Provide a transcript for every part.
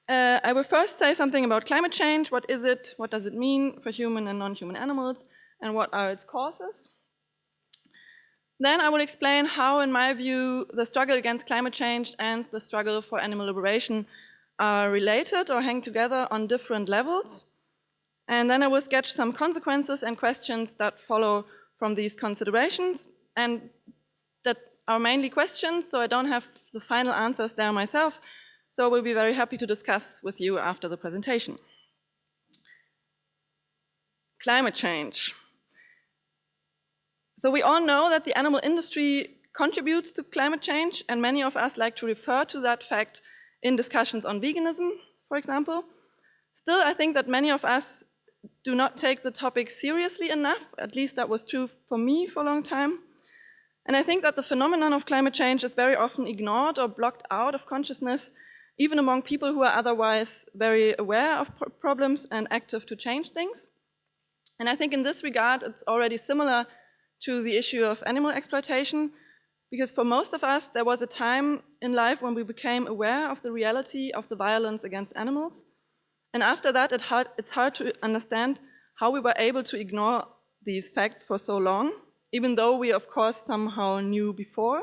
I will first say something about climate change. What is it? What does it mean for human and non-human animals? And what are its causes? Then I will explain how, in my view, the struggle against climate change and the struggle for animal liberation are related or hang together on different levels. And then I will sketch some consequences and questions that follow from these considerations, and that are mainly questions, so I don't have the final answers there myself. So we'll be very happy to discuss with you after the presentation. Climate change. So we all know that the animal industry contributes to climate change, and many of us like to refer to that fact in discussions on veganism, for example. Still, I think that many of us do not take the topic seriously enough. At least that was true for me for a long time. And I think that the phenomenon of climate change is very often ignored or blocked out of consciousness, even among people who are otherwise very aware of problems and active to change things. And I think in this regard, it's already similar to the issue of animal exploitation, because for most of us, there was a time in life when we became aware of the reality of the violence against animals. And after that, it's hard to understand how we were able to ignore these facts for so long, even though we, of course, somehow knew before.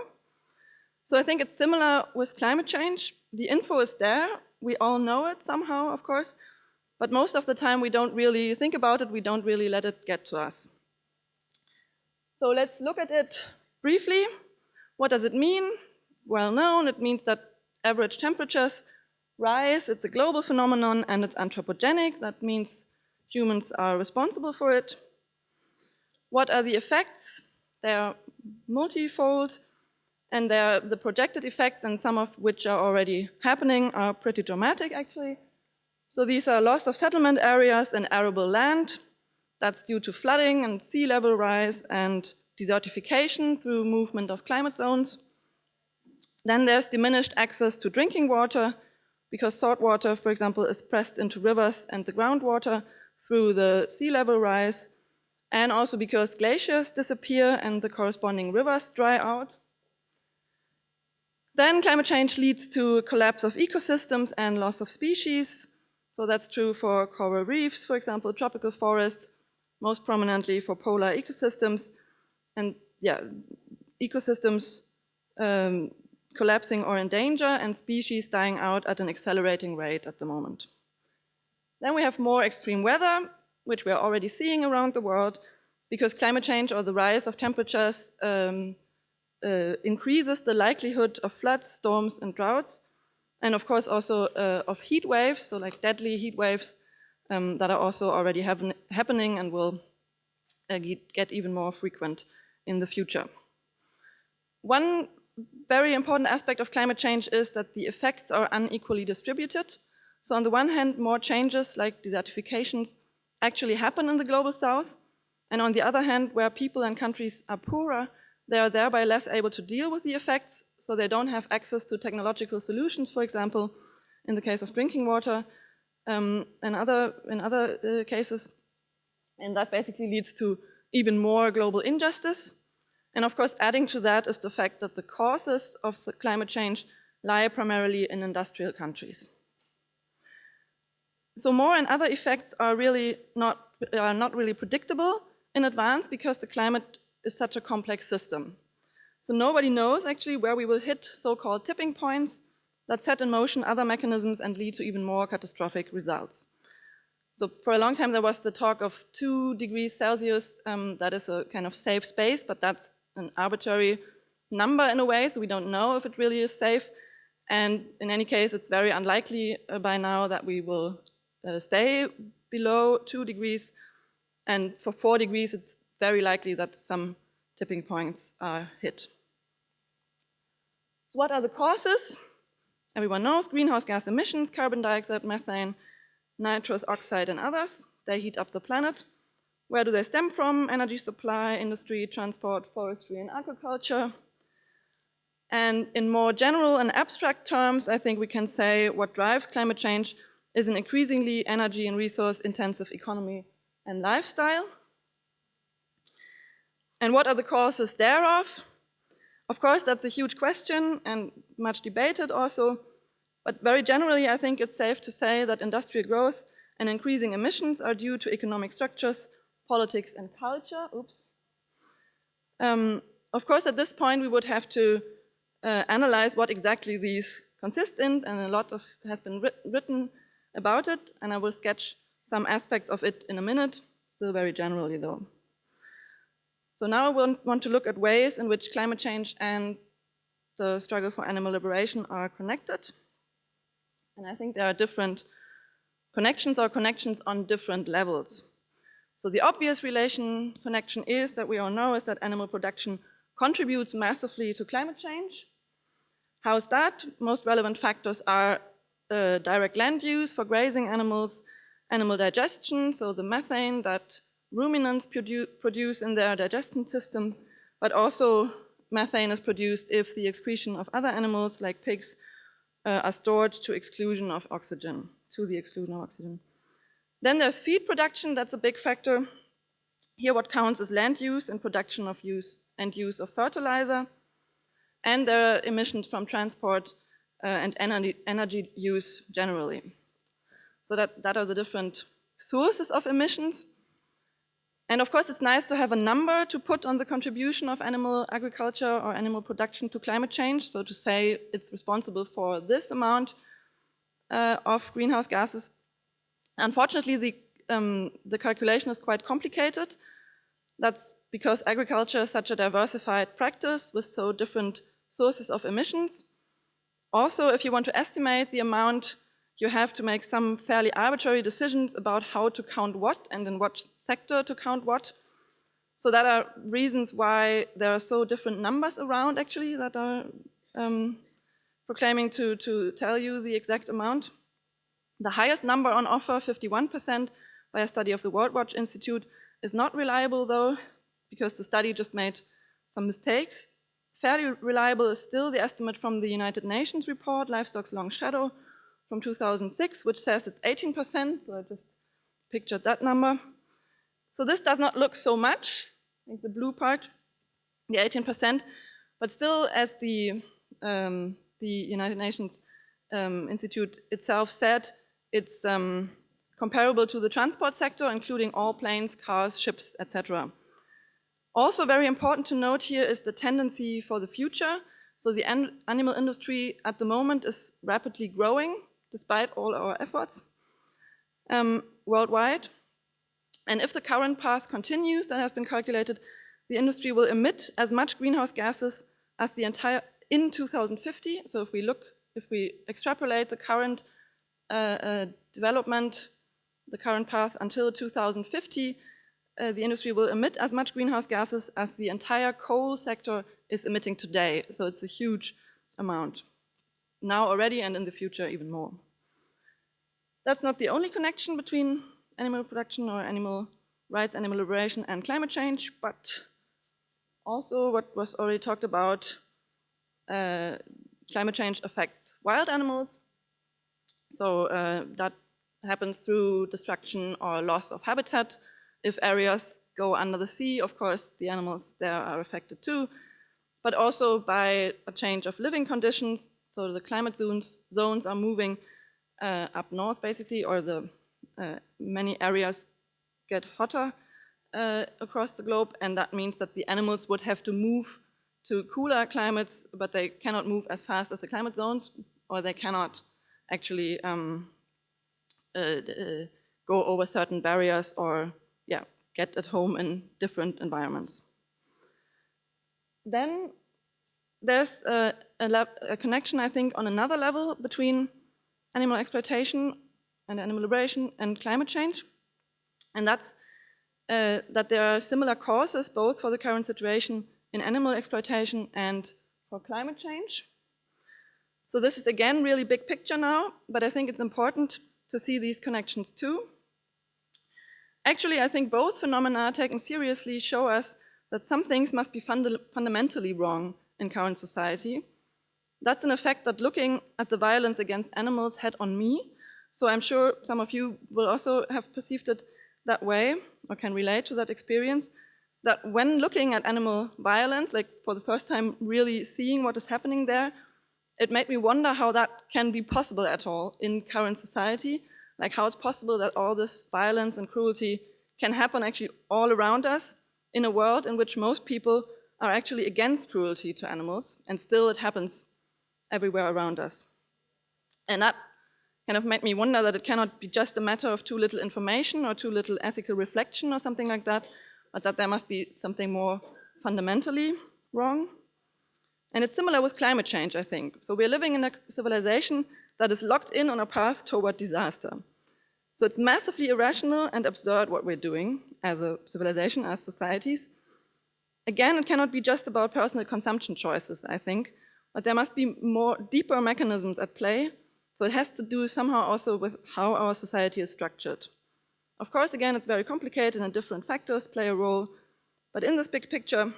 So I think it's similar with climate change. The info is there. We all know it somehow, of course. But most of the time, we don't really think about it. We don't really let it get to us. So let's look at it briefly. What does it mean? Well known. It means that average temperatures rise. It's a global phenomenon, and it's anthropogenic. That means humans are responsible for it. What are the effects? They are multifold, and the projected effects, and some of which are already happening, are pretty dramatic, actually. So these are loss of settlement areas and arable land. That's due to flooding and sea level rise and desertification through movement of climate zones. Then there's diminished access to drinking water, because salt water, for example, is pressed into rivers and the groundwater through the sea level rise, and also because glaciers disappear and the corresponding rivers dry out. Then climate change leads to a collapse of ecosystems and loss of species. So that's true for coral reefs, for example, tropical forests, most prominently for polar ecosystems. And yeah, ecosystems collapsing or in danger, and species dying out at an accelerating rate at the moment. Then we have more extreme weather, which we are already seeing around the world, because climate change or the rise of temperatures increases the likelihood of floods, storms, and droughts, and of course also of heat waves, so like deadly heat waves that are also already happening and will get even more frequent in the future. One very important aspect of climate change is that the effects are unequally distributed. So on the one hand, more changes like desertifications actually happen in the global south, and on the other hand, where people and countries are poorer, they are thereby less able to deal with the effects, so they don't have access to technological solutions, for example, in the case of drinking water, in other cases. And that basically leads to even more global injustice. And of course, adding to that is the fact that the causes of the climate change lie primarily in industrial countries. So more and other effects are not really predictable in advance, because the climate is such a complex system. So nobody knows actually where we will hit so-called tipping points that set in motion other mechanisms and lead to even more catastrophic results. So for a long time there was the talk of 2 degrees Celsius, that is a kind of safe space, but that's an arbitrary number in a way, so we don't know if it really is safe. And in any case, it's very unlikely by now that we will stay below 2 degrees. And for 4 degrees, it's very likely that some tipping points are hit. So what are the causes? Everyone knows greenhouse gas emissions, carbon dioxide, methane, nitrous oxide, and others. They heat up the planet. Where do they stem from? Energy supply, industry, transport, forestry, and agriculture. And in more general and abstract terms, I think we can say what drives climate change is an increasingly energy and resource-intensive economy and lifestyle. And what are the causes thereof? Of course, that's a huge question and much debated also. But very generally, I think it's safe to say that industrial growth and increasing emissions are due to economic structures, politics, and culture. Oops. Of course, at this point, we would have to analyze what exactly these consist in, and a lot has been written about it, and I will sketch some aspects of it in a minute, still very generally though. So now I want to look at ways in which climate change and the struggle for animal liberation are connected. And I think there are different connections or connections on different levels. So the obvious connection is that we all know is that animal production contributes massively to climate change. How is that? Most relevant factors are direct land use for grazing animals, animal digestion, so the methane that ruminants produce in their digestion system, but also methane is produced if the excretion of other animals like pigs are stored to the exclusion of oxygen. Then there's feed production, that's a big factor. Here what counts is land use and production of use of fertilizer. And there are emissions from transport and energy use generally. So that are the different sources of emissions. And of course, it's nice to have a number to put on the contribution of animal agriculture or animal production to climate change. So to say it's responsible for this amount of greenhouse gases. Unfortunately, the calculation is quite complicated. That's because agriculture is such a diversified practice with so different sources of emissions. Also, if you want to estimate the amount, you have to make some fairly arbitrary decisions about how to count what and in what sector to count what. So that are reasons why there are so different numbers around actually that are proclaiming to tell you the exact amount. The highest number on offer, 51%, by a study of the World Watch Institute, is not reliable though, because the study just made some mistakes. Fairly reliable is still the estimate from the United Nations report, Livestock's Long Shadow, from 2006, which says it's 18%, so I just pictured that number. So this does not look so much, I think the blue part, the 18%, but still, as the United Nations Institute itself said, it's comparable to the transport sector, including all planes, cars, ships, etc. Also very important to note here is the tendency for the future. So the animal industry at the moment is rapidly growing, despite all our efforts worldwide. And if the current path continues, that has been calculated, the industry will emit as much greenhouse gases as the entire, in 2050. So if we extrapolate the current development, the current path until 2050, the industry will emit as much greenhouse gases as the entire coal sector is emitting today. So it's a huge amount, now already and in the future even more. That's not the only connection between animal production or animal rights, animal liberation and climate change, but also what was already talked about, climate change affects wild animals. So that happens through destruction or loss of habitat. If areas go under the sea, of course, the animals there are affected too, but also by a change of living conditions. So the climate zones are moving up north, basically, or the many areas get hotter across the globe, and that means that the animals would have to move to cooler climates, but they cannot move as fast as the climate zones, or they cannot actually go over certain barriers or get at home in different environments. Then there's a connection, I think, on another level between animal exploitation and animal liberation and climate change. And that's that there are similar causes both for the current situation in animal exploitation and for climate change. So this is again really big picture now, but I think it's important to see these connections too. Actually, I think both phenomena taken seriously show us that some things must be fundamentally wrong in current society. That's an effect that looking at the violence against animals had on me. So I'm sure some of you will also have perceived it that way or can relate to that experience, that when looking at animal violence, like for the first time really seeing what is happening there, it made me wonder how that can be possible at all in current society, like how it's possible that all this violence and cruelty can happen actually all around us in a world in which most people are actually against cruelty to animals, and still it happens everywhere around us. And that kind of made me wonder that it cannot be just a matter of too little information or too little ethical reflection or something like that, but that there must be something more fundamentally wrong. And it's similar with climate change, I think. So we're living in a civilization that is locked in on a path toward disaster. So it's massively irrational and absurd what we're doing as a civilization, as societies. Again, it cannot be just about personal consumption choices, I think, but there must be more deeper mechanisms at play. So it has to do somehow also with how our society is structured. Of course, again, it's very complicated and different factors play a role, but in this big picture,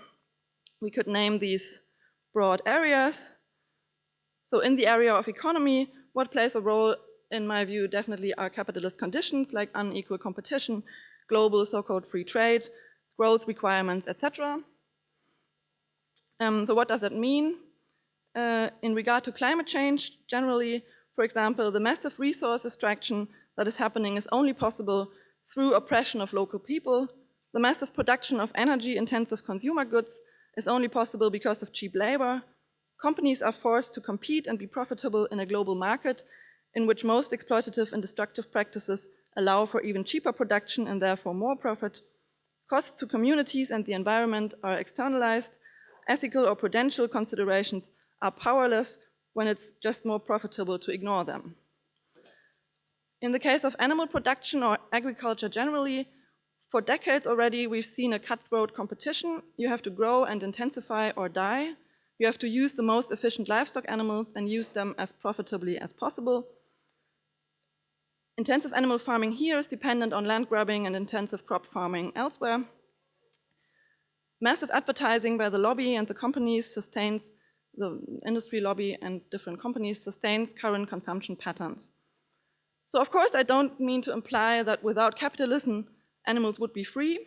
we could name these broad areas. So in the area of economy, what plays a role, in my view, definitely are capitalist conditions like unequal competition, global so-called free trade, growth requirements, etc. So what does that mean? In regard to climate change, generally, for example, the massive resource extraction that is happening is only possible through oppression of local people. The massive production of energy-intensive consumer goods is only possible because of cheap labor. Companies are forced to compete and be profitable in a global market in which most exploitative and destructive practices allow for even cheaper production and therefore more profit. Costs to communities and the environment are externalized. Ethical or prudential considerations are powerless when it's just more profitable to ignore them. In the case of animal production or agriculture generally, for decades already we've seen a cutthroat competition. You have to grow and intensify or die. You have to use the most efficient livestock animals and use them as profitably as possible. Intensive animal farming here is dependent on land grabbing and intensive crop farming elsewhere. Massive advertising by the lobby and the companies sustains, the industry lobby and different companies sustains current consumption patterns. So of course I don't mean to imply that without capitalism animals would be free,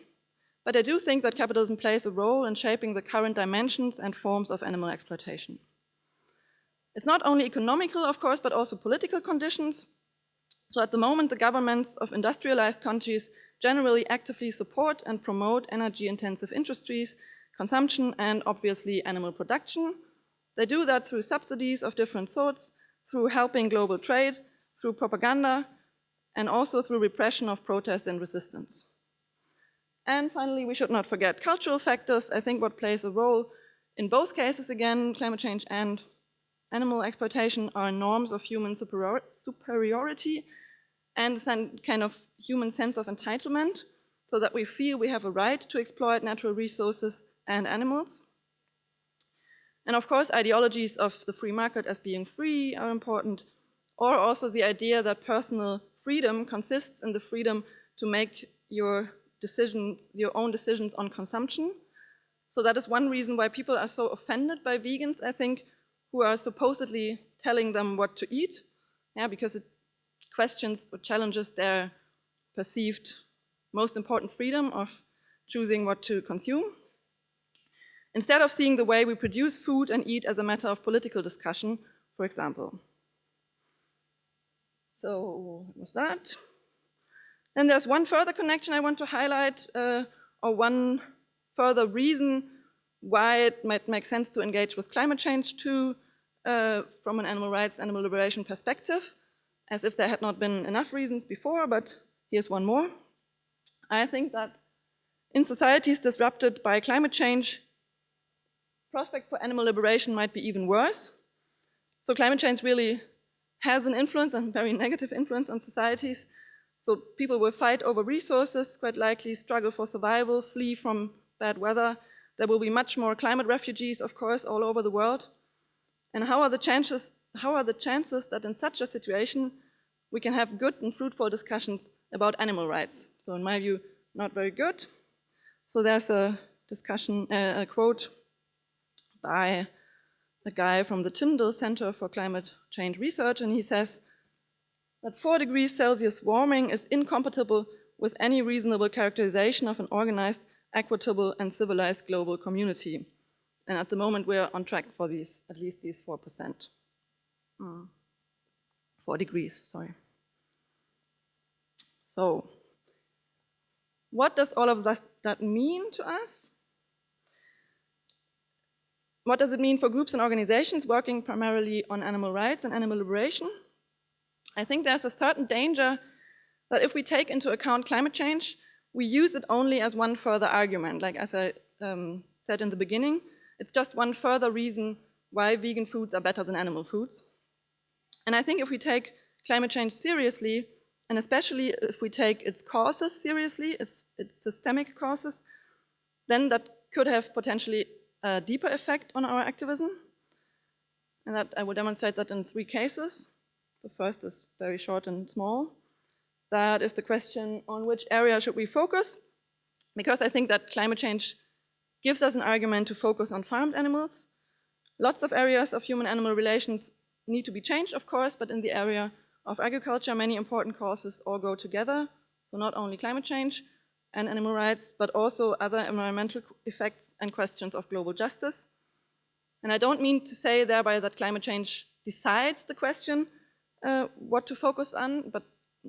but I do think that capitalism plays a role in shaping the current dimensions and forms of animal exploitation. It's not only economical, of course, but also political conditions. So at the moment, the governments of industrialized countries generally actively support and promote energy-intensive industries, consumption, and obviously animal production. They do that through subsidies of different sorts, through helping global trade, through propaganda, and also through repression of protest and resistance. And finally, we should not forget cultural factors. I think what plays a role in both cases, again, climate change and animal exploitation, are norms of human superiority and some kind of human sense of entitlement, so that we feel we have a right to exploit natural resources and animals. And of course, ideologies of the free market as being free are important, or also the idea that personal freedom consists in the freedom to make your own decisions on consumption. So that is one reason why people are so offended by vegans, I think, who are supposedly telling them what to eat, because it questions or challenges their perceived most important freedom of choosing what to consume, instead of seeing the way we produce food and eat as a matter of political discussion, for example. So that was that. Then there's one further connection I want to highlight, or one further reason why it might make sense to engage with climate change too, from an animal rights, animal liberation perspective, as if there had not been enough reasons before, but here's one more. I think that in societies disrupted by climate change, prospects for animal liberation might be even worse. So climate change really has an influence, and very negative influence, on societies. So people will fight over resources, quite likely struggle for survival, flee from bad weather. There will be much more climate refugees, of course, all over the world. And how are the chances that in such a situation we can have good and fruitful discussions about animal rights? So in my view, not very good. So there's a discussion, a quote by a guy from the Tyndall Center for Climate Change Research, and he says that 4 degrees Celsius warming is incompatible with any reasonable characterization of an organized, equitable, and civilized global community. And at the moment, we're on track for at least these 4%. 4 degrees, sorry. So, what does all of that mean to us? What does it mean for groups and organizations working primarily on animal rights and animal liberation? I think there's a certain danger that if we take into account climate change, we use it only as one further argument. Like as I said in the beginning, it's just one further reason why vegan foods are better than animal foods. And I think if we take climate change seriously, and especially if we take its causes seriously, its systemic causes, then that could have potentially a deeper effect on our activism. And that I will demonstrate that in 3 cases. The first is very short and small. That is the question on which area should we focus? Because I think that climate change gives us an argument to focus on farmed animals. Lots of areas of human-animal relations need to be changed, of course, but in the area of agriculture, many important causes all go together. So not only climate change and animal rights, but also other environmental effects and questions of global justice. And I don't mean to say thereby that climate change decides the question what to focus on, but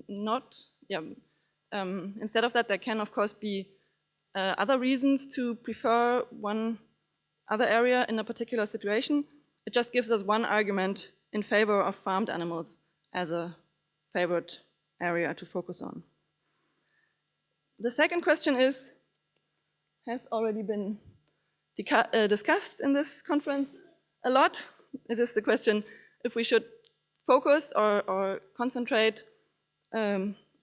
not, instead of that, there can, of course, be other reasons to prefer one other area in a particular situation. It just gives us one argument in favor of farmed animals as a favorite area to focus on. The second question has already been discussed in this conference a lot. It is the question if we should focus or concentrate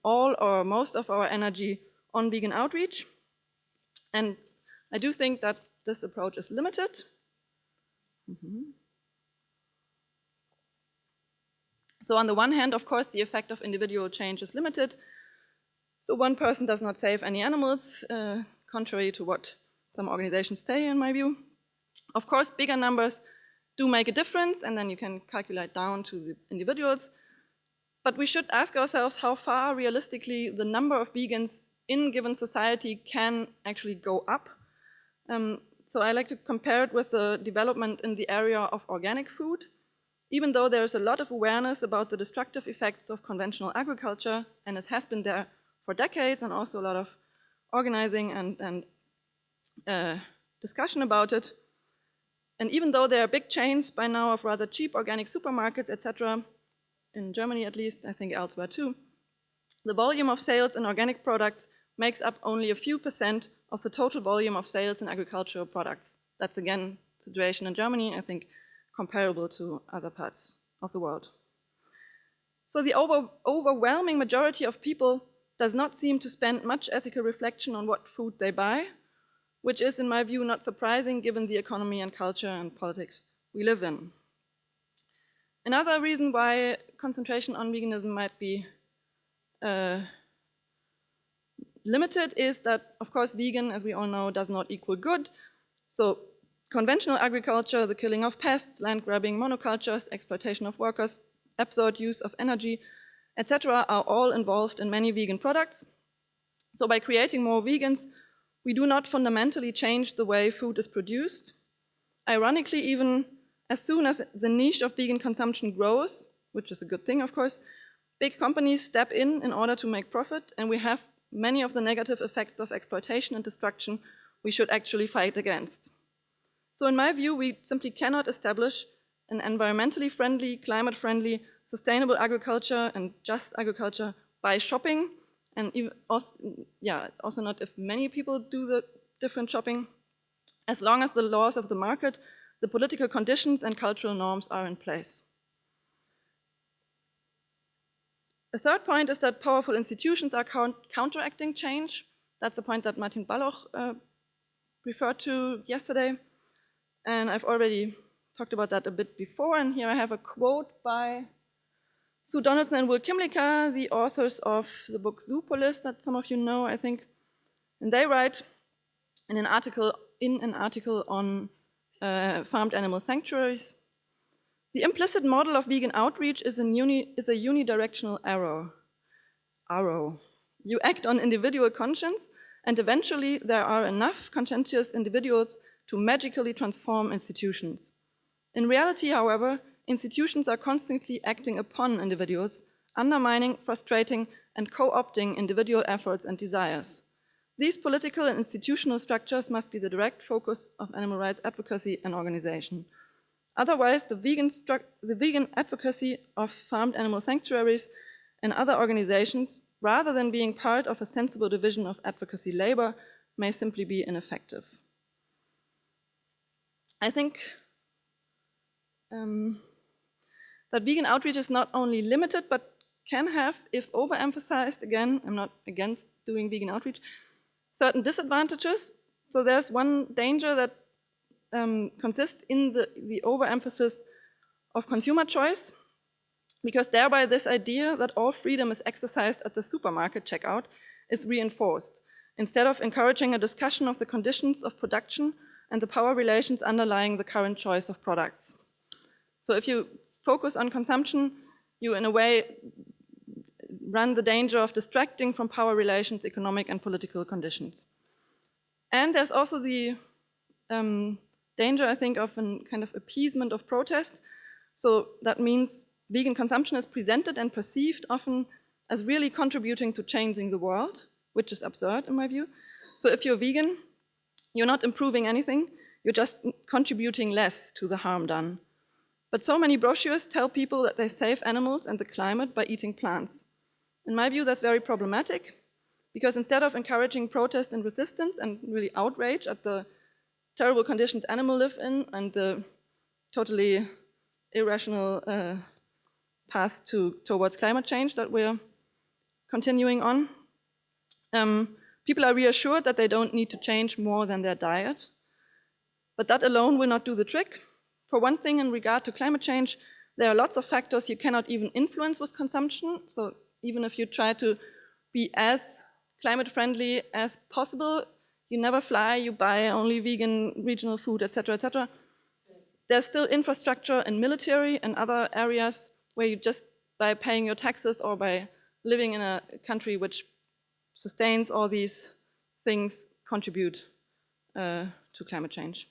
all or most of our energy on vegan outreach. And I do think that this approach is limited. So on the one hand, of course, the effect of individual change is limited. So one person does not save any animals, contrary to what some organizations say, in my view. Of course, bigger numbers do make a difference, and then you can calculate down to the individuals. But we should ask ourselves how far realistically the number of vegans in a given society can actually go up. So I like to compare it with the development in the area of organic food. Even though there's a lot of awareness about the destructive effects of conventional agriculture, and it has been there for decades, and also a lot of organizing and discussion about it. And even though there are big chains by now of rather cheap organic supermarkets, etc., in Germany at least, I think elsewhere too, the volume of sales in organic products makes up only a few % of the total volume of sales in agricultural products. That's again the situation in Germany, I think comparable to other parts of the world. So the overwhelming majority of people does not seem to spend much ethical reflection on what food they buy, which is, in my view, not surprising given the economy and culture and politics we live in. Another reason why concentration on veganism might be limited is that, of course, vegan, as we all know, does not equal good. So conventional agriculture, the killing of pests, land grabbing, monocultures, exploitation of workers, absurd use of energy, etc., are all involved in many vegan products. So by creating more vegans, we do not fundamentally change the way food is produced. Ironically, even as soon as the niche of vegan consumption grows, which is a good thing, of course, big companies step in order to make profit, and we have many of the negative effects of exploitation and destruction we should actually fight against. So in my view, we simply cannot establish an environmentally friendly, climate-friendly, sustainable agriculture and just agriculture by shopping, and even also not if many people do the different shopping, as long as the laws of the market, the political conditions and cultural norms are in place. The third point is that powerful institutions are counteracting change. That's a point that Martin Balloch referred to yesterday. And I've already talked about that a bit before. And here I have a quote by Sue Donaldson and Will Kimlicka, the authors of the book Zoopolis that some of you know, I think. And they write in an article on farmed animal sanctuaries, the implicit model of vegan outreach is a unidirectional arrow. You act on individual conscience, and eventually there are enough conscientious individuals to magically transform institutions. In reality, however, institutions are constantly acting upon individuals, undermining, frustrating, and co-opting individual efforts and desires. These political and institutional structures must be the direct focus of animal rights advocacy and organization. Otherwise, the vegan advocacy of farmed animal sanctuaries and other organizations, rather than being part of a sensible division of advocacy labor, may simply be ineffective. I think that vegan outreach is not only limited, but can have, if overemphasized, again, I'm not against doing vegan outreach, certain disadvantages. So there's one danger that consists in the overemphasis of consumer choice, because thereby this idea that all freedom is exercised at the supermarket checkout is reinforced, instead of encouraging a discussion of the conditions of production and the power relations underlying the current choice of products. So if you focus on consumption, you in a way run the danger of distracting from power relations, economic and political conditions. And there's also the danger, I think, of a kind of appeasement of protest. So that means vegan consumption is presented and perceived often as really contributing to changing the world, which is absurd in my view. So if you're vegan, you're not improving anything, you're just contributing less to the harm done. But so many brochures tell people that they save animals and the climate by eating plants. In my view, that's very problematic, because instead of encouraging protest and resistance and really outrage at the terrible conditions animals live in and the totally irrational path towards climate change that we're continuing on, people are reassured that they don't need to change more than their diet. But that alone will not do the trick. For one thing, in regard to climate change, there are lots of factors you cannot even influence with consumption. So even if you try to be as climate friendly as possible, you never fly, you buy only vegan regional food, etc., etc. There's still infrastructure in military and other areas where you just, by paying your taxes or by living in a country which sustains all these things, contribute to climate change.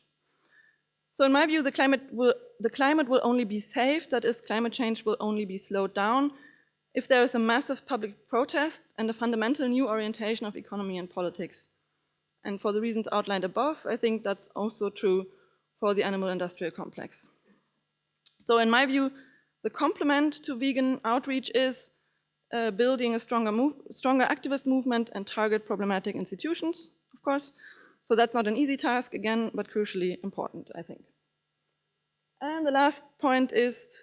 So in my view, the climate will only be saved, that is, climate change will only be slowed down, if there is a massive public protest and a fundamental new orientation of economy and politics. And for the reasons outlined above, I think that's also true for the animal industrial complex. So in my view, the complement to vegan outreach is building a stronger activist movement and target problematic institutions, of course. So that's not an easy task, again, but crucially important, I think. And the last point is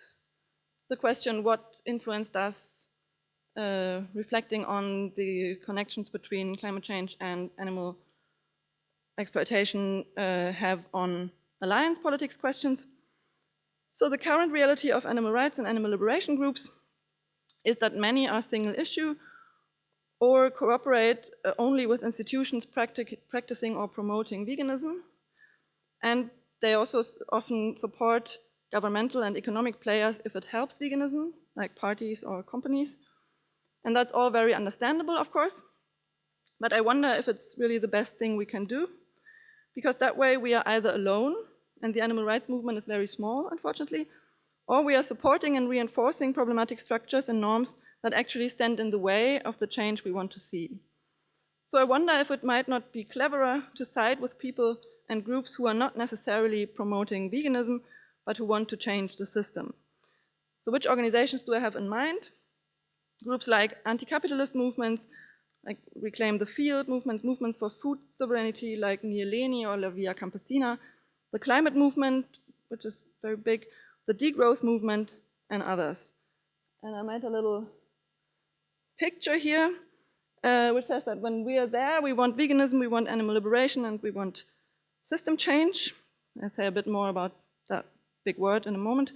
the question, what influence does reflecting on the connections between climate change and animal exploitation have on alliance politics questions? So the current reality of animal rights and animal liberation groups is that many are single issue or cooperate only with institutions practicing or promoting veganism. And they also often support governmental and economic players if it helps veganism, like parties or companies. And that's all very understandable, of course. But I wonder if it's really the best thing we can do, because that way we are either alone, and the animal rights movement is very small, unfortunately, or we are supporting and reinforcing problematic structures and norms that actually stand in the way of the change we want to see. So I wonder if it might not be cleverer to side with people and groups who are not necessarily promoting veganism, but who want to change the system. So which organizations do I have in mind? Groups like anticapitalist movements, like Reclaim the Field movements for food sovereignty like Nieleni or La Via Campesina, the climate movement, which is very big, the degrowth movement, and others. And I made a little picture here, which says that when we are there, we want veganism, we want animal liberation, and we want system change. I'll say a bit more about that big word in a moment.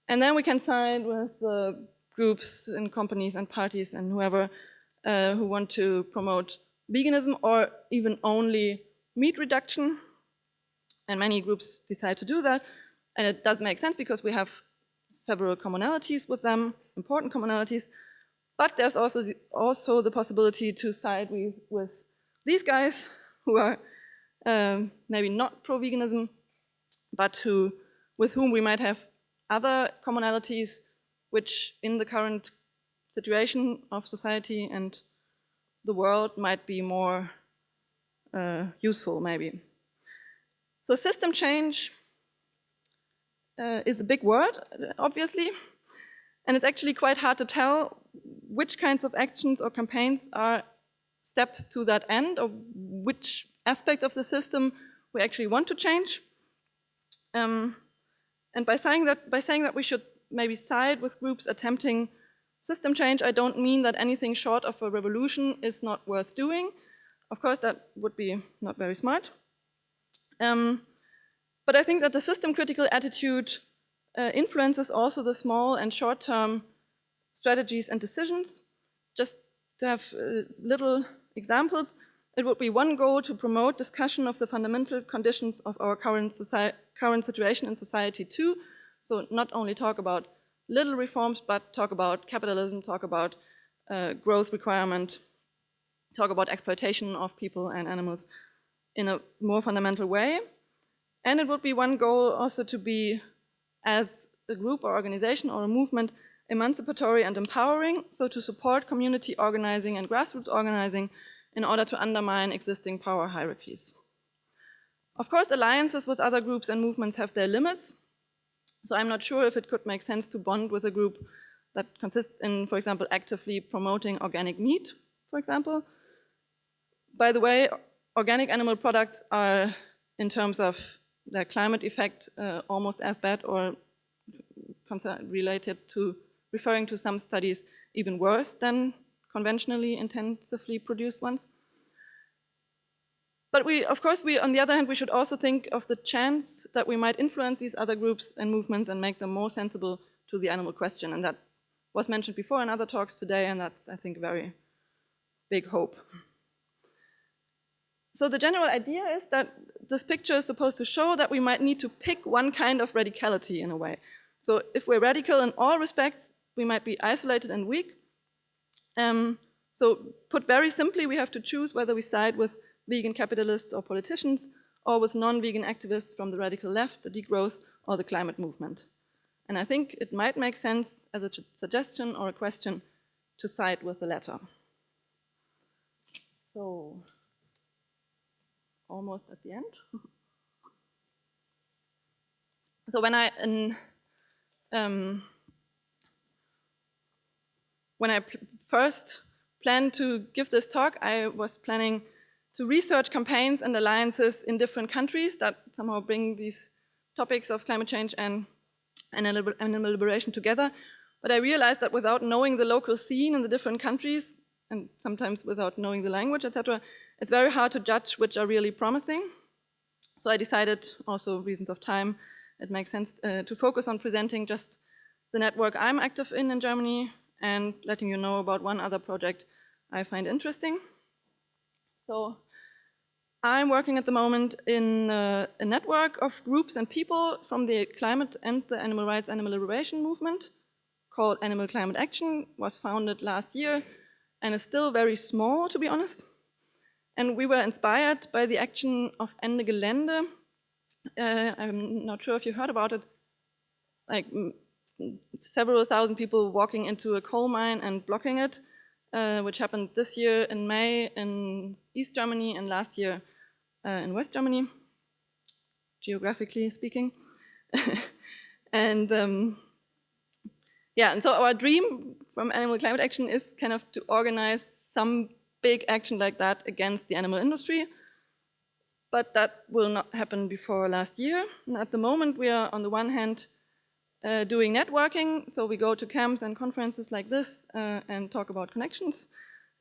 And then we can side with the groups and companies and parties and whoever who want to promote veganism or even only meat reduction. And many groups decide to do that. And it does make sense because we have several commonalities with them, important commonalities. But there's also the possibility to side with these guys who are maybe not pro-veganism, but with whom we might have other commonalities which in the current situation of society and the world might be more useful, maybe. So system change is a big word, obviously, and it's actually quite hard to tell which kinds of actions or campaigns are steps to that end, or which aspect of the system we actually want to change. And by saying that we should maybe side with groups attempting system change, I don't mean that anything short of a revolution is not worth doing. Of course, that would be not very smart. But I think that the system-critical attitude influences also the small and short-term strategies and decisions. Just to have little examples, it would be one goal to promote discussion of the fundamental conditions of our current situation in society too. So not only talk about little reforms, but talk about capitalism, talk about growth requirement, talk about exploitation of people and animals in a more fundamental way. And it would be one goal also to be, as a group or organization or a movement, emancipatory and empowering, so to support community organizing and grassroots organizing in order to undermine existing power hierarchies. Of course, alliances with other groups and movements have their limits, so I'm not sure if it could make sense to bond with a group that consists in, for example, actively promoting organic meat, for example. By the way, organic animal products are, in terms of their climate effect, almost as bad or related to, referring to some studies, even worse than conventionally intensively produced ones. But of course, on the other hand, we should also think of the chance that we might influence these other groups and movements and make them more sensible to the animal question. And that was mentioned before in other talks today, and that's, I think, a very big hope. So the general idea is that this picture is supposed to show that we might need to pick one kind of radicality in a way. So if we're radical in all respects, we might be isolated and weak. So put very simply, we have to choose whether we side with vegan capitalists or politicians, or with non-vegan activists from the radical left, the degrowth, or the climate movement. And I think it might make sense as a suggestion or a question to side with the latter. So, almost at the end. So when I first planned to give this talk, I was planning to research campaigns and alliances in different countries that somehow bring these topics of climate change and animal liberation together. But I realized that without knowing the local scene in the different countries, and sometimes without knowing the language, etc., it's very hard to judge which are really promising. So I decided, also reasons of time, it makes sense to focus on presenting just the network I'm active in Germany, and letting you know about one other project I find interesting. So I'm working at the moment in a network of groups and people from the climate and the animal rights, animal liberation movement called Animal Climate Action. Was founded last year and is still very small, to be honest. And we were inspired by the action of Ende Gelände. I'm not sure if you heard about it. Like several thousand people walking into a coal mine and blocking it, which happened this year in May in East Germany and last year in West Germany, geographically speaking. And yeah, and so our dream from Animal Climate Action is kind of to organize some big action like that against the animal industry. But that will not happen before last year. And at the moment, we are on the one hand doing networking. So we go to camps and conferences like this and talk about connections,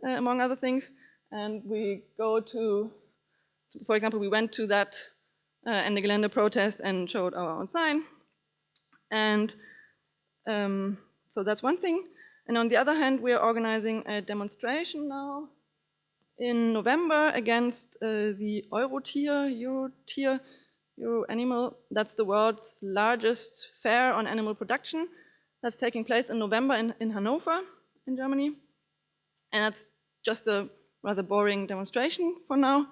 among other things. And we go to, for example, we went to that Ende Gelände protest and showed our own sign. And so that's one thing. And on the other hand, we are organizing a demonstration now in November against the Euro Animal. That's the world's largest fair on animal production. That's taking place in November in Hanover, in Germany. And that's just a rather boring demonstration for now.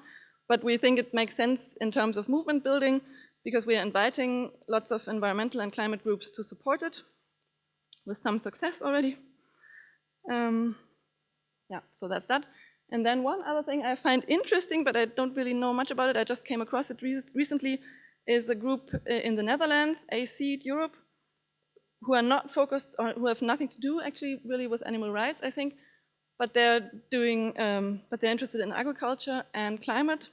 But we think it makes sense in terms of movement building because we are inviting lots of environmental and climate groups to support it, with some success already. Yeah, so that's that. And then one other thing I find interesting, but I don't really know much about it, I just came across it recently, is a group in the Netherlands, AC Europe, who are not focused, or who have nothing to do actually really with animal rights, I think, but they're doing, but they're interested in agriculture and climate,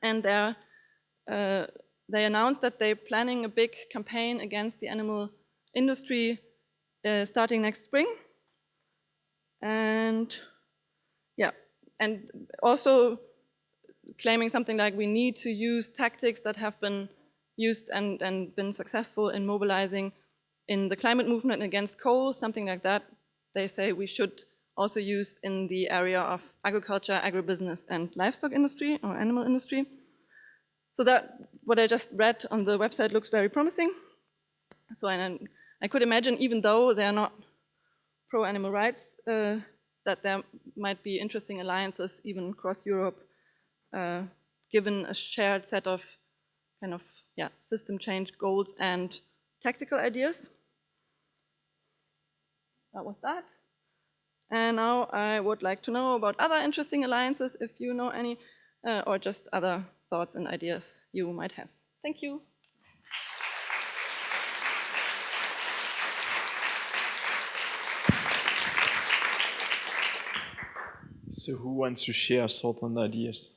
and they announced that they're planning a big campaign against the animal industry starting next spring. And yeah, and also claiming something like we need to use tactics that have been used and been successful in mobilizing in the climate movement against coal, something like that. They say we should also use in the area of agriculture, agribusiness, and livestock industry or animal industry. So that what I just read on the website looks very promising. So I could imagine, even though they are not pro-animal rights, that there might be interesting alliances even across Europe, given a shared set of kind of system change goals and tactical ideas. That was that. And now I would like to know about other interesting alliances, if you know any, or just other thoughts and ideas you might have. Thank you. So who wants to share thoughts and ideas?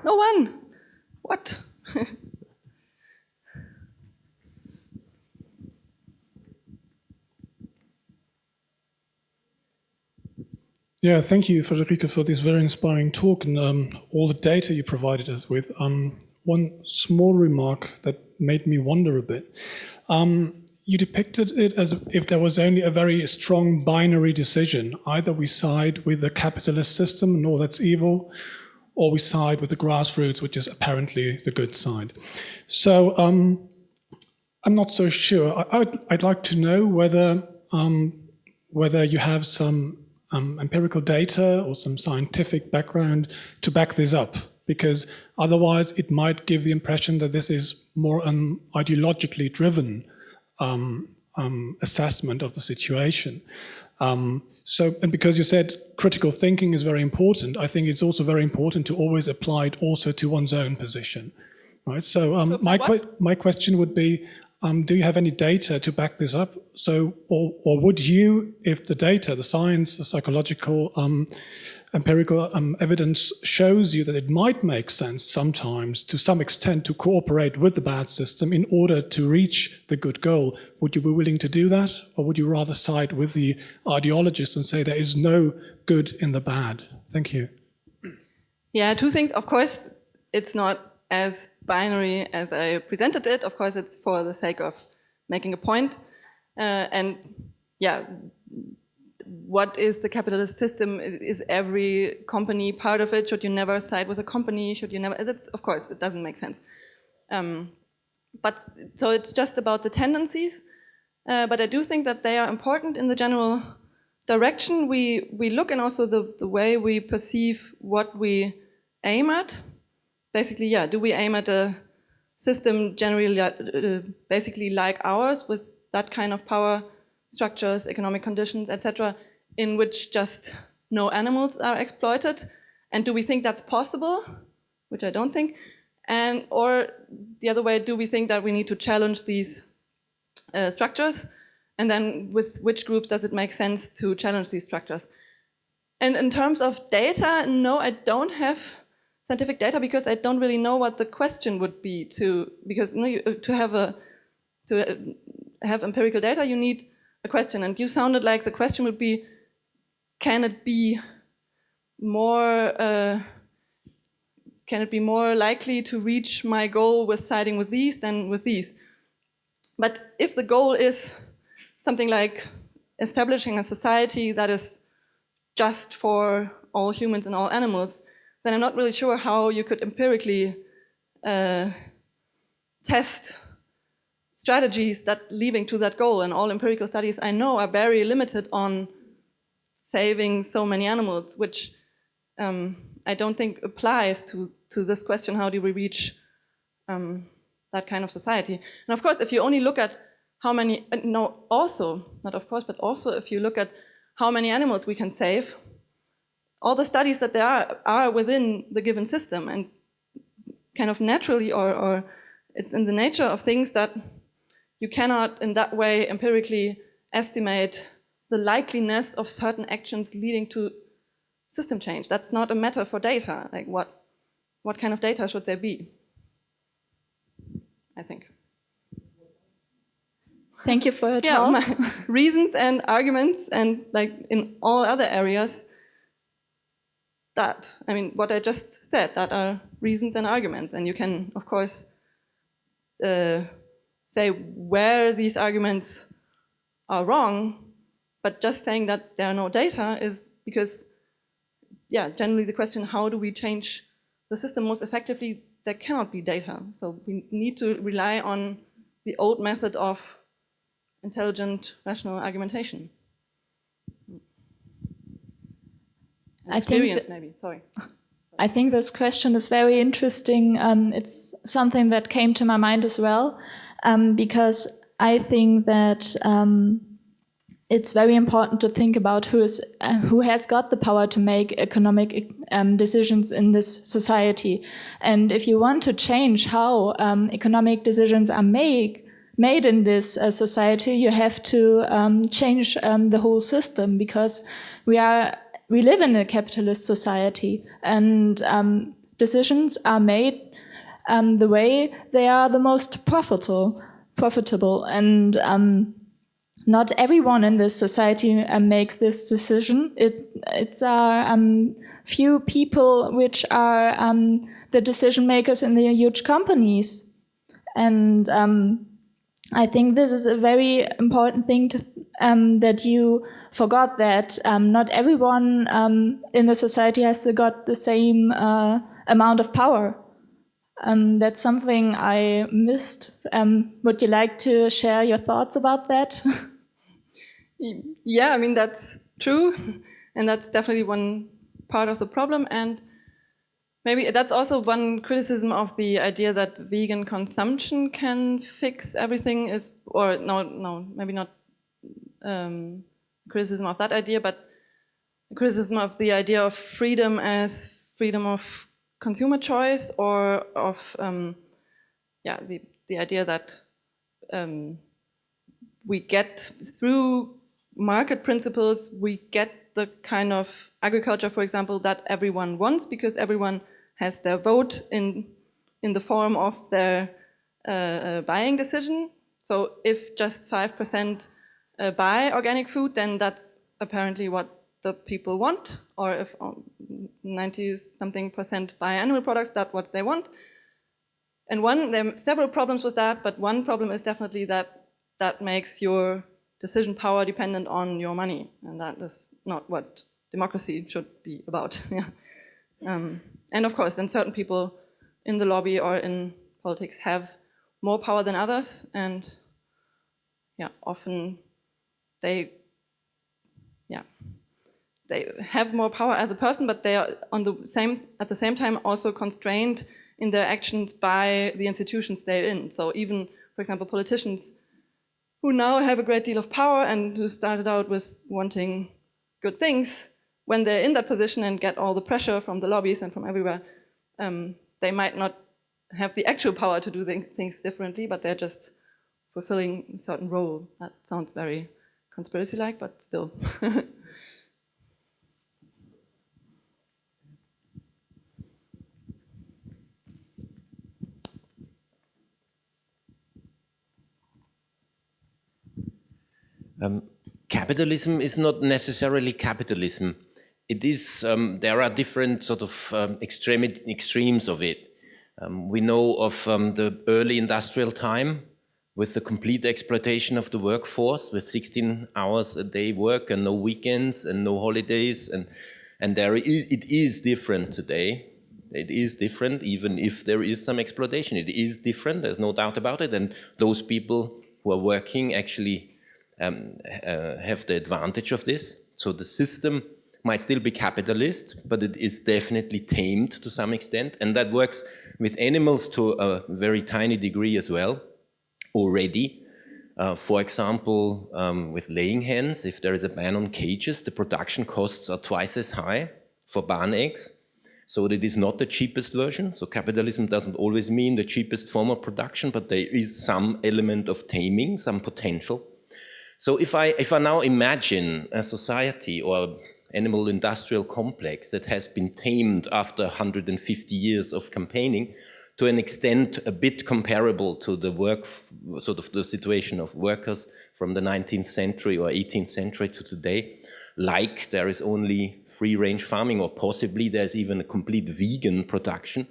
No one. What? Yeah, thank you, Friederike, for this very inspiring talk and all the data you provided us with. One small remark that made me wonder a bit. You depicted it as if there was only a very strong binary decision. Either we side with the capitalist system and all that's evil, or we side with the grassroots, which is apparently the good side. So I'm not so sure. I'd like to know whether you have some empirical data or some scientific background to back this up, because otherwise it might give the impression that this is more an ideologically driven assessment of the situation. And because you said critical thinking is very important, I think it's also very important to always apply it also to one's own position, right? So my question would be, do you have any data to back this up? So, or would you, if the data, the science, the psychological, empirical evidence shows you that it might make sense sometimes, to some extent, to cooperate with the bad system in order to reach the good goal, would you be willing to do that? Or would you rather side with the ideologists and say there is no good in the bad? Thank you. Yeah, two things. Of course, it's not as binary as I presented it. Of course, it's for the sake of making a point. And yeah, what is the capitalist system? Is every company part of it? Should you never side with a company? Should you never? That's, of course, it doesn't make sense. But so it's just about the tendencies. But I do think that they are important in the general direction we look, and also the way we perceive what we aim at. Basically, yeah, do we aim at a system generally basically like ours, with that kind of power structures, economic conditions, etc., in which just no animals are exploited? And do we think that's possible? Which I don't think. And or the other way, do we think that we need to challenge these structures? And then with which groups does it make sense to challenge these structures? And in terms of data, no, I don't have scientific data, because I don't really know what the question would be. Because to have empirical data, you need a question, and you sounded like the question would be, can it be more likely to reach my goal with siding with these than with these? But if the goal is something like establishing a society that is just for all humans and all animals, then I'm not really sure how you could empirically test strategies that leading to that goal. And all empirical studies I know are very limited on saving so many animals, which I don't think applies to this question, how do we reach that kind of society? And of course, if you only look at how many, also if you look at how many animals we can save, all the studies that there are within the given system, and kind of naturally, or it's in the nature of things that you cannot in that way empirically estimate the likeliness of certain actions leading to system change. That's not a matter for data. Like what kind of data should there be? I think. Thank you for your talk. My reasons and arguments, and like in all other areas, that, I mean, what I just said, that are reasons and arguments. And you can, of course, say where these arguments are wrong, but just saying that there are no data is because, yeah, generally the question, how do we change the system most effectively? There cannot be data. So we need to rely on the old method of intelligent, rational argumentation. I think this question is very interesting. It's something that came to my mind as well, because I think that it's very important to think about who has got the power to make economic decisions in this society. And if you want to change how economic decisions are made in this society, you have to change the whole system, because we live in a capitalist society, and decisions are made the way they are the most profitable, and not everyone in this society makes this decision. It's few people which are the decision makers in the huge companies, and I think this is a very important thing to, that you forgot, that not everyone in the society has got the same amount of power. That's something I missed. Would you like to share your thoughts about that? Yeah, I mean, that's true. And that's definitely one part of the problem. And maybe that's also one criticism of the idea that vegan consumption can fix everything is, or no, maybe not criticism of that idea, but criticism of the idea of freedom as freedom of consumer choice, or of, the idea that we get through market principles, we get the kind of agriculture, for example, that everyone wants, because everyone has their vote in the form of their buying decision. So if just 5% buy organic food, then that's apparently what the people want. Or if 90-something% buy animal products, that's what they want. And there are several problems with that, but one problem is definitely that makes your decision power dependent on your money, and that is not what democracy should be about. Yeah. And of course, then certain people in the lobby or in politics have more power than others, and often they have more power as a person, but they are at the same time also constrained in their actions by the institutions they're in. So even, for example, politicians who now have a great deal of power and who started out with wanting good things, when they're in that position and get all the pressure from the lobbies and from everywhere, they might not have the actual power to do things differently, but they're just fulfilling a certain role. That sounds very conspiracy-like, but still. Capitalism is not necessarily capitalism. It is, there are different sort of extremes of it. We know of the early industrial time with the complete exploitation of the workforce, with 16 hours a day work and no weekends and no holidays. And it is different today. It is different, even if there is some exploitation. It is different, there's no doubt about it. And those people who are working actually have the advantage of this. So the system might still be capitalist, but it is definitely tamed to some extent. And that works with animals to a very tiny degree as well already. For example, with laying hens, if there is a ban on cages, the production costs are twice as high for barn eggs. So it is not the cheapest version. So capitalism doesn't always mean the cheapest form of production, but there is some element of taming, some potential. So if I now imagine a society or animal industrial complex that has been tamed after 150 years of campaigning, to an extent a bit comparable to the sort of the situation of workers from the 19th century or 18th century to today, like there is only free-range farming, or possibly there's even a complete vegan production,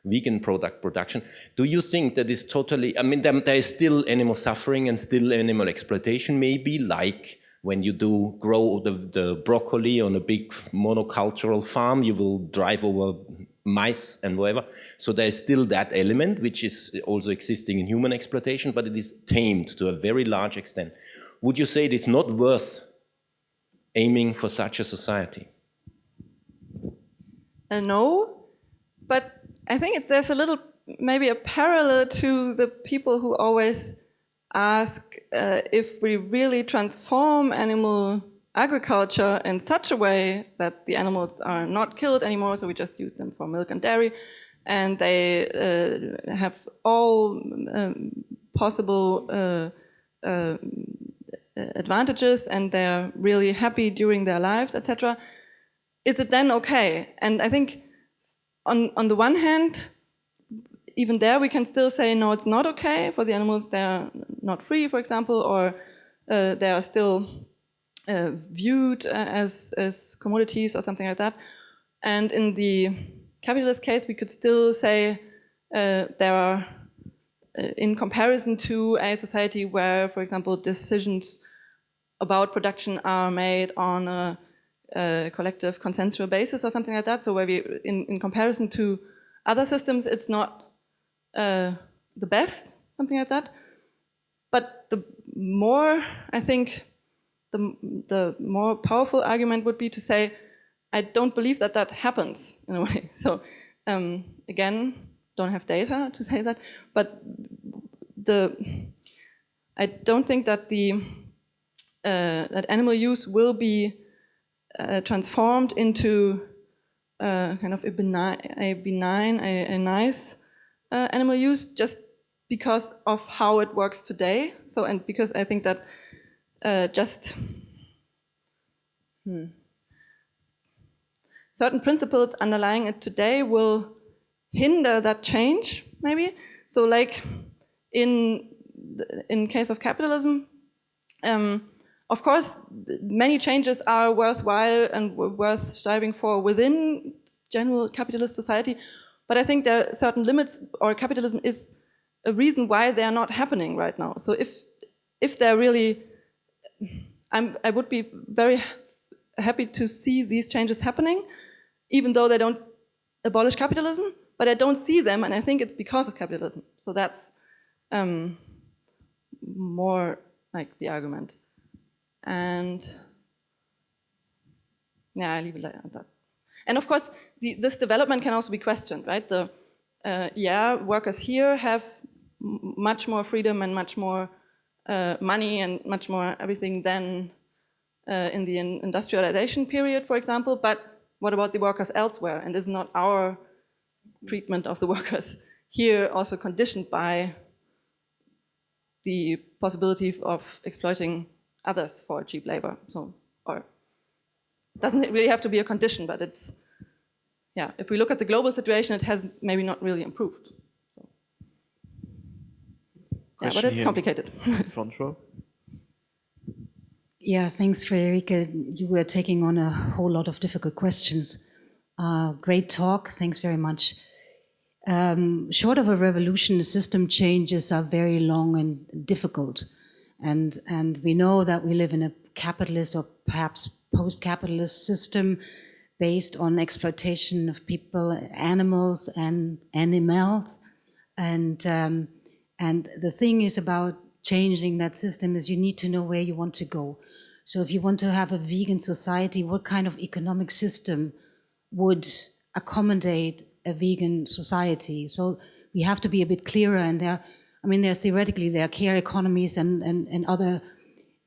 vegan product production. Do you think that is totally, I mean, there is still animal suffering and still animal exploitation, maybe, like when you do grow the broccoli on a big monocultural farm, you will drive over mice and whatever. So there is still that element, which is also existing in human exploitation, but it is tamed to a very large extent. Would you say it is not worth aiming for such a society? No, but I think there's a little, maybe a parallel to the people who always ask if we really transform animal agriculture in such a way that the animals are not killed anymore, so we just use them for milk and dairy, and they have all possible advantages, and they're really happy during their lives, etc. Is it then okay? And I think on the one hand, even there we can still say, no, it's not okay for the animals. They're not free, for example, or they are still viewed as commodities or something like that. And in the capitalist case, we could still say there are, in comparison to a society where, for example, decisions about production are made on a collective consensual basis or something like that. So where we, in comparison to other systems, it's not the best, something like that. But the more, I think, the more powerful argument would be to say, I don't believe that that happens in a way. So again, don't have data to say that, but I don't think that that animal use will be transformed into kind of a nice animal use just because of how it works today. So, and because I think that certain principles underlying it today will hinder that change, maybe. So, like in case of capitalism, of course, many changes are worthwhile and worth striving for within general capitalist society. But I think there are certain limits, or capitalism is a reason why they are not happening right now. So if they're really, I would be very happy to see these changes happening, even though they don't abolish capitalism. But I don't see them, and I think it's because of capitalism. So that's more like the argument. And yeah, I leave it like that. And of course, this development can also be questioned, right? Workers here have much more freedom and much more money and much more everything than in the industrialization period, for example. But what about the workers elsewhere? And is not our treatment of the workers here also conditioned by the possibility of exploiting others for cheap labor? So, or doesn't it really have to be a condition, but it's, yeah, if we look at the global situation, it has maybe not really improved. So, yeah, but it's complicated. Front row. Yeah, thanks, Friederike. You were taking on a whole lot of difficult questions. Great talk, thanks very much. Short of a revolution, the system changes are very long and difficult. And we know that we live in a capitalist or perhaps post-capitalist system based on exploitation of people, animals, and animals. And the thing is about changing that system is you need to know where you want to go. So if you want to have a vegan society, what kind of economic system would accommodate a vegan society? So we have to be a bit clearer, and theoretically there are care economies and other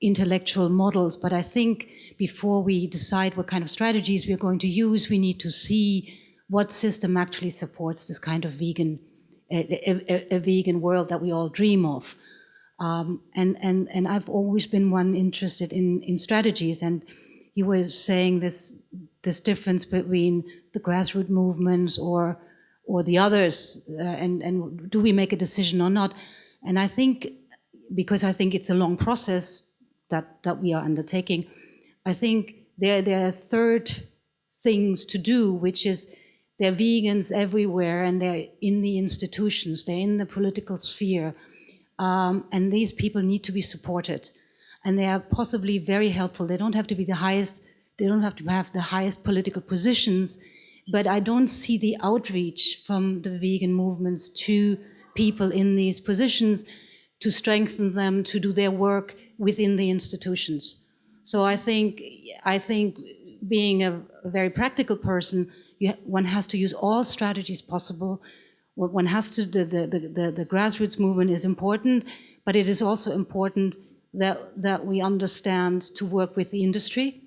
intellectual models, but I think before we decide what kind of strategies we're going to use, we need to see what system actually supports this kind of vegan, a vegan world that we all dream of. And I've always been one interested in strategies, and you were saying this difference between the grassroots movements or the others, and do we make a decision or not? And I think, because I think it's a long process that we are undertaking, I think there are third things to do, which is there are vegans everywhere, and they're in the institutions, they're in the political sphere, and these people need to be supported, and they are possibly very helpful. They don't have to be the highest, they don't have to have the highest political positions, but I don't see the outreach from the vegan movements to people in these positions to strengthen them, to do their work within the institutions. So I think being a very practical person, one has to use all strategies possible. One has to, the grassroots movement is important, but it is also important that we understand to work with the industry,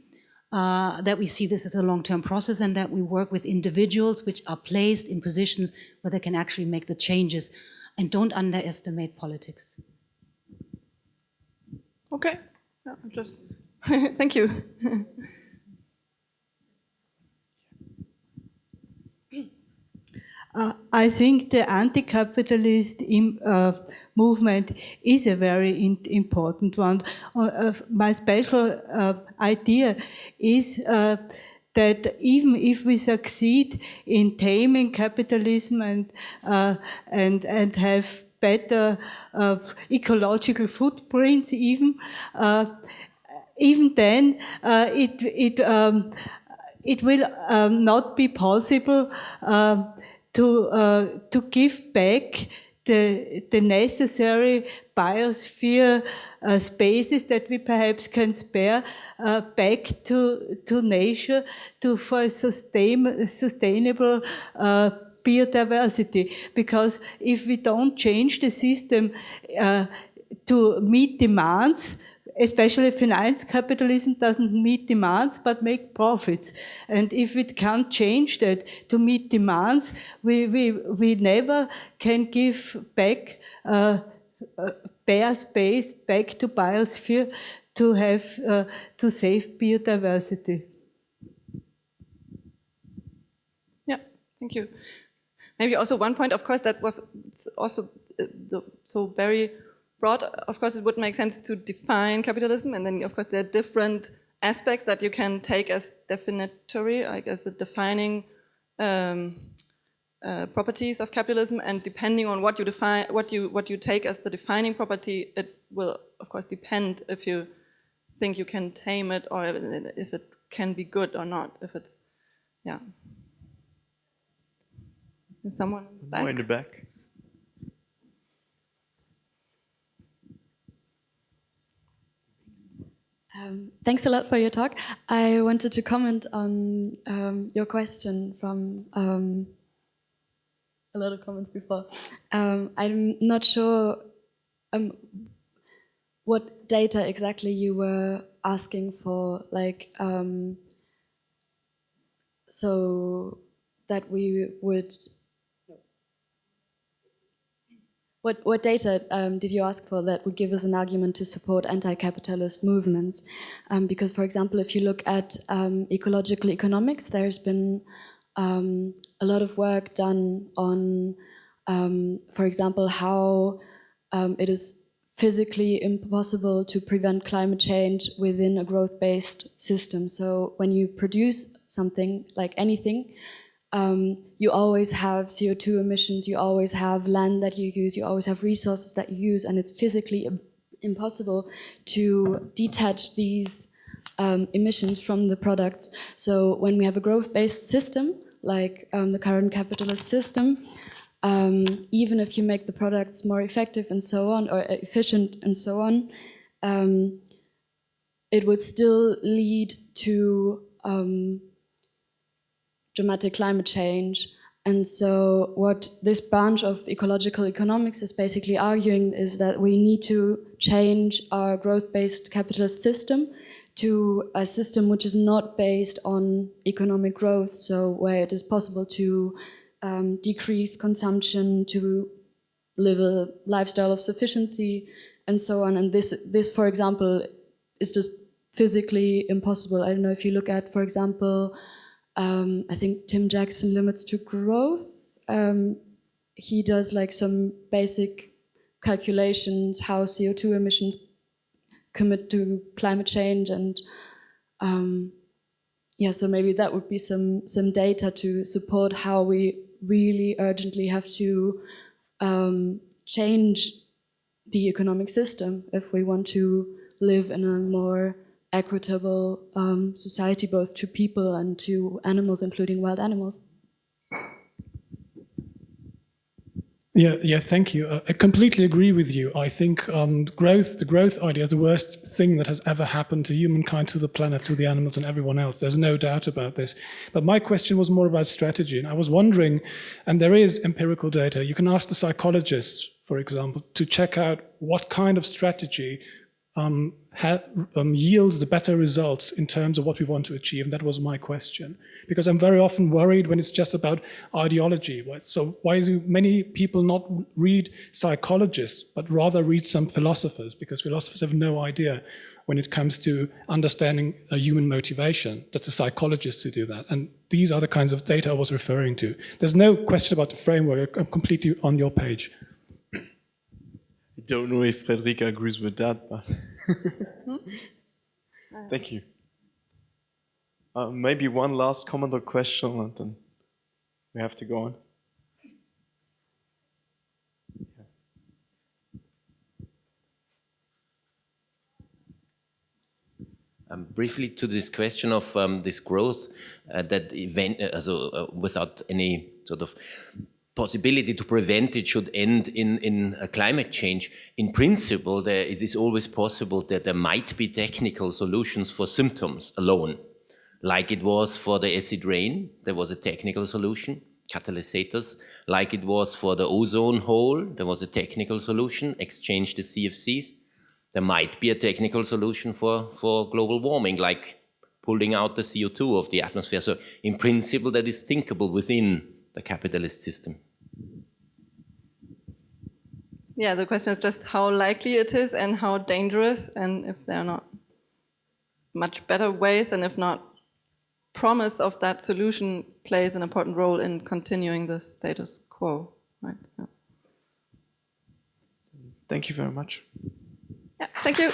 that we see this as a long-term process, and that we work with individuals which are placed in positions where they can actually make the changes, and don't underestimate politics. Okay, yeah, just thank you. I think the anti-capitalist movement is a very important one. My special idea is that even if we succeed in taming capitalism and have better ecological footprints, even then it will not be possible to give back the necessary biosphere spaces that we perhaps can spare back to nature for sustainable biodiversity. Because if we don't change the system to meet demands, especially finance capitalism doesn't meet demands but make profits. And if it can't change that to meet demands, we never can give back bare space back to biosphere to have to save biodiversity. Yeah, thank you. Maybe also one point, of course, that was also so very broad. Of course, it would make sense to define capitalism, and then, of course, there are different aspects that you can take as definitory, like as the defining properties of capitalism. And depending on what you define, what you take as the defining property, it will, of course, depend if you think you can tame it, or if it can be good or not. If it's, yeah. Is someone in the back? More in the back. Thanks a lot for your talk. I wanted to comment on your question from a lot of comments before. I'm not sure what data exactly you were asking for, like, so that we would... What data did you ask for that would give us an argument to support anti-capitalist movements? Because, for example, if you look at ecological economics, there's been a lot of work done on, for example, how it is physically impossible to prevent climate change within a growth-based system. So when you produce something, like anything, you always have CO2 emissions, you always have land that you use, you always have resources that you use, and it's physically impossible to detach these emissions from the products. So when we have a growth-based system, like the current capitalist system, even if you make the products more effective and so on, or efficient and so on, it would still lead to dramatic climate change. And so what this branch of ecological economics is basically arguing is that we need to change our growth-based capitalist system to a system which is not based on economic growth, so where it is possible to decrease consumption, to live a lifestyle of sufficiency, and so on. And this, for example, is just physically impossible. I don't know if you look at, for example, I think Tim Jackson Limits to Growth. He does like some basic calculations how CO2 emissions commit to climate change, and yeah, so maybe that would be some data to support how we really urgently have to change the economic system if we want to live in a more equitable society, both to people and to animals, including wild animals. Yeah, thank you. I completely agree with you. I think the growth idea is the worst thing that has ever happened to humankind, to the planet, to the animals and everyone else. There's no doubt about this. But my question was more about strategy. And I was wondering, and there is empirical data, you can ask the psychologists, for example, to check out what kind of strategy yields the better results in terms of what we want to achieve. And that was my question. Because I'm very often worried when it's just about ideology. So why do many people not read psychologists, but rather read some philosophers? Because philosophers have no idea when it comes to understanding a human motivation. That's a psychologist to do that. And these are the kinds of data I was referring to. There's no question about the framework. I'm completely on your page. I don't know if Friederike agrees with that, but thank you. Maybe one last comment or question, and then we have to go on. Briefly to this question of this growth, that event, without any sort of possibility to prevent it, should end in climate change. In principle, it is always possible that there might be technical solutions for symptoms alone. Like it was for the acid rain, there was a technical solution, catalysts. Like it was for the ozone hole, there was a technical solution, exchange the CFCs. There might be a technical solution for global warming, like pulling out the CO2 of the atmosphere. So in principle, that is thinkable within the capitalist system. Yeah, the question is just how likely it is and how dangerous, and if there are not much better ways, and if not, promise of that solution plays an important role in continuing the status quo. Right? Yeah. Thank you very much. Yeah, thank you.